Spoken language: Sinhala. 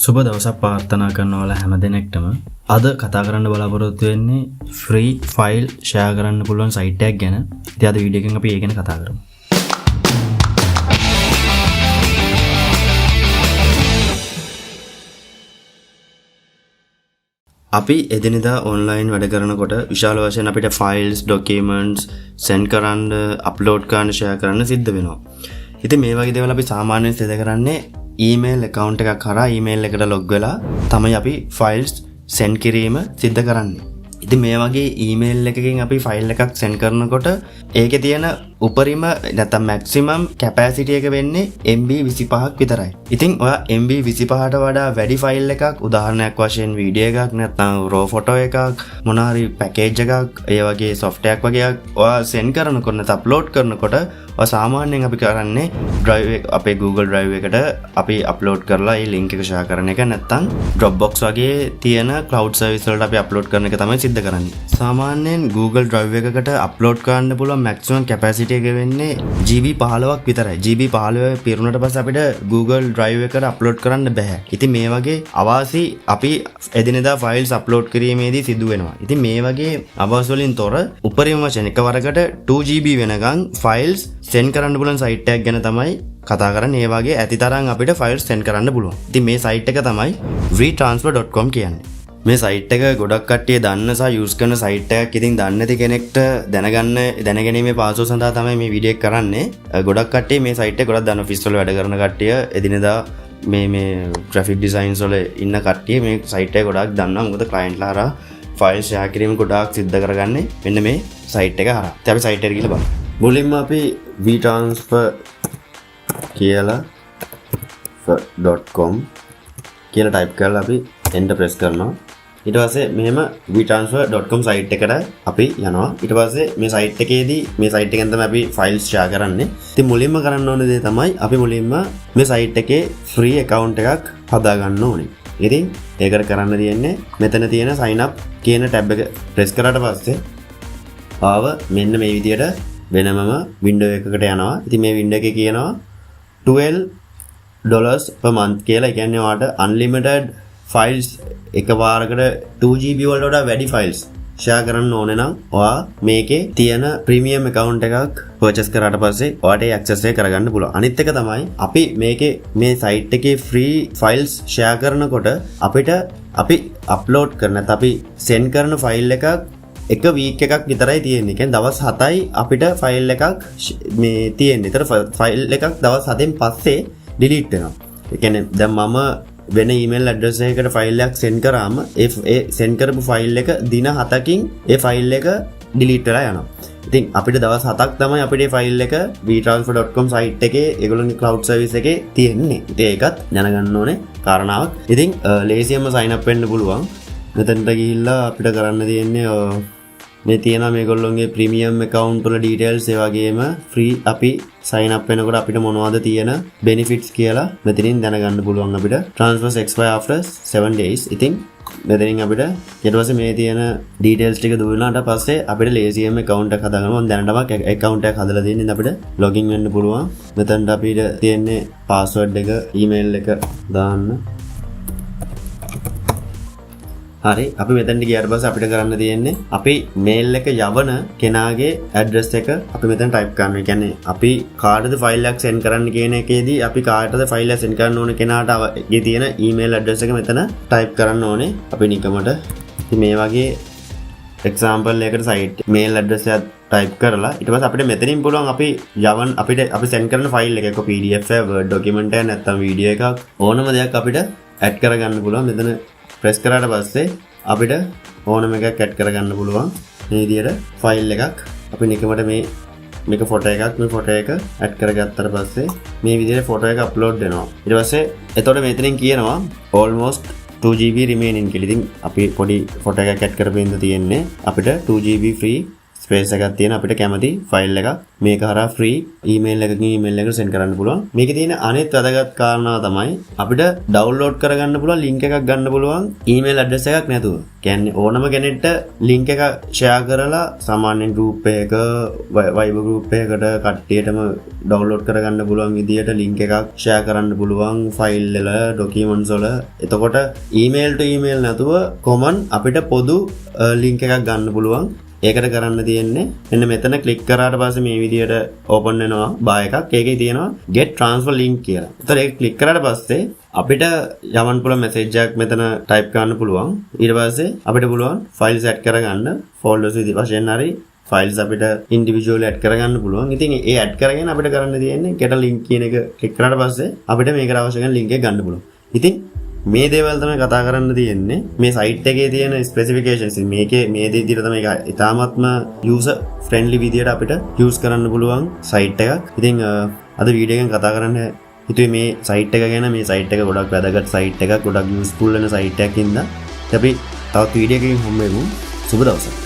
සුබ දවසක් ප්‍රාර්ථනා කරනවා ඔයාලා හැමදෙනෙක්ටම. අද කතා කරන්න බලාපොරොත්තු වෙන්නේ ෆ්‍රී ෆයිල් ෂෙයා කරන්න පුළුවන් සයිට් එකක් ගැන. ඉතින් අද වීඩියෝ එකෙන් අපි ඒක ගැන කතා කරමු. අපි එදිනෙදා ඔන්ලයින් වැඩ කරනකොට විශාල වශයෙන් අපිට ෆයිල්ස්, ඩොකියුමන්ට්ස් සෙන්ඩ් කරන්න, අප්ලෝඩ් කරන්න, ෂෙයා කරන්න සිද්ධ වෙනවා. ඉතින් මේ වගේ දේවල් අපි සාමාන්‍යයෙන් සිදු කරන්නේ ඊමේල් account එකක් කරා ඊමේල් එකට log වෙලා තමයි අපි files send කිරීම සිද්ධ කරන්නේ. ඉතින් මේ වගේ ඊමේල් එකකින් අපි ෆයිල් එකක් send කරනකොට ඒකේ තියෙන උපරිම නැත්නම් maximum capacity එක වෙන්නේ MB 25ක් විතරයි. ඉතින් ඔයා MB 25ට වඩා වැඩි ෆයිල් එකක්, උදාහරණයක් වශයෙන් වීඩියෝ එකක් නැත්නම් raw photo එකක්, මොනවාරි package එකක්, ඒ වගේ software එකක් වගේ ඔයා send කරනකොට නැත්නම් upload කරනකොට සාමාන්‍යයෙන් අපි කරන්නේ drive අපේ Google Drive එකට අපි upload කරලා ඒ link එක share කරන එක, නැත්නම් Dropbox වගේ තියෙන cloud service වලට අපි upload කරන එක තමයි සිද්ධ කරන්නේ. සාමාන්‍යයෙන් Google Drive එකකට upload කරන්න පුළුවන් maximum capacity එක වෙන්නේ GB 15ක් විතරයි. GB 15 පිරුණාට පස්සේ අපිට Google Drive එකට upload කරන්න බෑ. ඉතින් මේ වගේ අවාසි අපි එදිනෙදා files upload කිරීමේදී සිදු වෙනවා. ඉතින් මේ වගේ අවාසි වලින් තොර උපරිම වශයෙන් එකවරකට 2GB වෙනකන් files send කරන්න පුළුවන් සයිට් එකක් ගැන තමයි කතා කරන්නේ. ඒ වගේ ඇති තරම් අපිට files send කරන්න පුළුවන්. ඉතින් මේ සයිට් එක තමයි freetransfer.com කියන්නේ. මේ සයිට් එක ගොඩක් කට්ටිය දන්න සහ යූස් කරන සයිට් එකක්. ඉතින් දන්නේ නැති කෙනෙක්ට දැනගැනීමේ පාසුව සඳහා තමයි මේ වීඩියෝ එක කරන්නේ. ගොඩක් කට්ටිය මේ සයිට් එක ගොඩක් දන්න ඔෆිස් වල වැඩ කරන කට්ටිය, එදිනෙදා මේ graphic designs වල ඉන්න කට්ටිය මේ සයිට් එක ගොඩක් දන්නවා. මොකද clientලා හරහා files share කිරීම ගොඩක් සිද්ධ කරගන්නේ මෙන්න මේ සයිට් එක හරහා. ඉතින් අපි සයිට් එකට ගිහලා බලමු. මුලින්ම අපි vtransfer කියලා .com කියලා type කරලා අපි enter press කරනවා. ඊට පස්සේ මෙහෙම vtransfer.com site එකට අපි යනවා. ඊට පස්සේ මේ site එකේදී මේ site එකෙන් තමයි අපි files share කරන්නේ. ඉතින් මුලින්ම කරන්න ඕන දේ තමයි අපි මුලින්ම මේ site එකේ free account එකක් හදා ගන්න ඕනේ. ඉතින් ඒකට කරන්න තියෙන්නේ මෙතන තියෙන sign up කියන tab එක press කරාට පස්සේ ආව මෙන්න මේ විදියට වෙනමම window එකකට යනවා. ඉතින් මේ window එකේ කියනවා $12 per month කියලා. ඒ කියන්නේ ඔයාලට unlimited files එකපාරකට 2GB වලට වඩා වැඩි files share කරන්න ඕනේ නම් ඔයා මේකේ තියෙන premium account එකක් purchase කරාට පස්සේ ඔයාට ඒ access එක කරගන්න පුළුවන්. අනිත් එක තමයි අපි මේකේ මේ site එකේ free files share කරනකොට අපි upload කරන නැත්නම් අපි send කරන file එකක් එක week එකක් විතරයි තියෙන්නේ. කියන්නේ දවස් 7යි අපිට file එකක් මේ තියෙන්නේ. ඒතර file එකක් දවස් 7න් පස්සේ delete වෙනවා. ඒ කියන්නේ දැන් මම වෙන email address එකකට file එකක් send කරාම ඒ send කරපු file එක දින 7කින් ඒ file එක delete වෙලා යනවා. ඉතින් අපිට දවස් 7ක් තමයි අපිට මේ file එක vtransfer.com site එකේ ඒගොල්ලෝගේ cloud service එකේ තියෙන්නේ. ඉතින් ඒකත් දැනගන්න ඕනේ කාරණාවක්. ඉතින් ලේසියෙන්ම sign up වෙන්න පුළුවන්. මෙතනට ගිහිල්ලා අපිට කරන්න තියෙන්නේ මේ තියෙන මේගොල්ලෝගේ ප්‍රීමියම් account වල details ඒ වගේම free අපි sign up වෙනකොට අපිට මොනවද තියෙන benefits කියලා මෙතනින් දැනගන්න පුළුවන්. අපිට transfers expire after 7 days. ඉතින් මෙතනින් අපිට ඊට පස්සේ මේ තියෙන details ටික දුන්නාට පස්සේ අපිට ලේසියෙන්ම account එකක් හදාගන්න. මම දැනටම account එකක් හදලා තියෙන ඉතින් අපිට login වෙන්න පුළුවන්. මෙතනට අපිට තියෙන්නේ password එක, email එක දාන්න. හරි, අපි මෙතනට ගියාට පස්සේ අපිට කරන්න තියෙන්නේ අපි මේල් එක යවන කෙනාගේ ඇඩ්‍රස් එක අපි මෙතන ටයිප් කරනවා. ඒ කියන්නේ අපි කාටද ෆයිල් එකක් send කරන්න කියන එකේදී අපි කාටද ෆයිල් එක send කරන්න ඕන කෙනාට ගේ තියෙන ඊමේල් ඇඩ්‍රස් එක මෙතන ටයිප් කරන්න ඕනේ. අපි නිකමට ඉතින් මේ වගේ එක්සැම්පල් එකකට සයිට් මේල් ඇඩ්‍රස් එක ටයිප් කරලා ඊට පස්සේ අපිට මෙතනින් පුළුවන් අපි send කරන ෆයිල් එක PDF එක, Word document එක නැත්නම් වීඩියෝ එකක් ඕනම දෙයක් අපිට ඇඩ් කරගන්න පුළුවන්. මෙතන press කරාට පස්සේ අපිට ඕනම එකක් ඇඩ් කරගන්න පුළුවන්. මේ විදියට ෆයිල් එකක් අපි නිකමට මේක ෆොටෝ එකක්, මේ ෆොටෝ එක ඇඩ් කරගත්තාට පස්සේ මේ විදියට ෆොටෝ එක අප්ලෝඩ් වෙනවා. ඊට පස්සේ එතකොට මෙතනින් කියනවා almost 2GB remaining කියලා. ඉතින් අපි පොඩි ෆොටෝ එකක් ඇඩ් කරපෙන්න තියෙන්නේ අපිට 2GB free ස්පේස් එකක් තියෙන අපිට කැමති ෆයිල් එකක් මේක හරහා ෆ්‍රී ඊමේල් එකකින් ඊමේල් එකට සෙන්ඩ් කරන්න පුළුවන්. මේකේ තියෙන අනෙත් වැදගත් කාරණාව තමයි අපිට ඩවුන්ලෝඩ් කරගන්න පුළුවන් ලින්ක් එකක් ගන්න පුළුවන් ඊමේල් ඇඩ්‍රස් එකක් නැතුව. කියන්නේ ඕනම කෙනෙක්ට ලින්ක් එක ෂෙයා කරලා සාමාන්‍යයෙන් ගෲප් එකක Viber ගෲප් එකකට කට්ටියටම ඩවුන්ලෝඩ් කරගන්න පුළුවන් විදියට ලින්ක් එකක් ෂෙයා කරන්න පුළුවන් ෆයිල් වල ඩොකියුමන්ට්ස් වල. එතකොට ඊමේල් ටු ඊමේල් නැතුව කොමන් අපිට පොදු ලින්ක් එකක් ගන්න පුළුවන්. ඒකට කරන්න තියෙන්නේ මෙන්න මෙතන ක්ලික් කරාට පස්සේ මේ විදියට ඕපන් වෙනවා බා එකක්. ඒකේ තියෙනවා get transfer link කියලා. ඒතර ඒක ක්ලික් කරාට පස්සේ අපිට යවන්න පුළුවන් මැසේජ් එකක් මෙතන ටයිප් කරන්න පුළුවන්. ඊට පස්සේ අපිට පුළුවන් ෆයිල්ස් ඇඩ් කරගන්න ෆෝල්ඩර්ස් විදි වශයෙන් හරි ෆයිල්ස් අපිට ඉන්ඩිවිජුවලි ඇඩ් කරගන්න පුළුවන්. ඉතින් ඒ ඇඩ් කරගෙන අපිට කරන්න තියෙන්නේ get link කියන එක ක්ලික් කරාට පස්සේ අපිට මේකට අවශ්‍ය කරන link එක ගන්න පුළුවන්. ඉතින් මේ දේවල් තමයි කතා කරන්න තියෙන්නේ. මේ සයිට් එකේ තියෙන ස්පෙસિෆිකේෂන්ස් මේකේ මේ දේ විදිහට තමයි ඒක ඉතාමත්ම යූසර් ෆ්‍රෙන්ඩ්ලි විදිහට අපිට යූස් කරන්න පුළුවන් සයිට් එකක්. ඉතින් අද වීඩියෝ එකෙන් කතා කරන්න හිතුවේ මේ සයිට් එක ගැන. මේ සයිට් එක ගොඩක් වැදගත් සයිට් එකක්, ගොඩක් යූස්ෆුල් වෙන සයිට් එකක් ඉඳලා අපි තවත් වීඩියෝ එකකින් හම්බ වෙමු. සුබ දවසක්.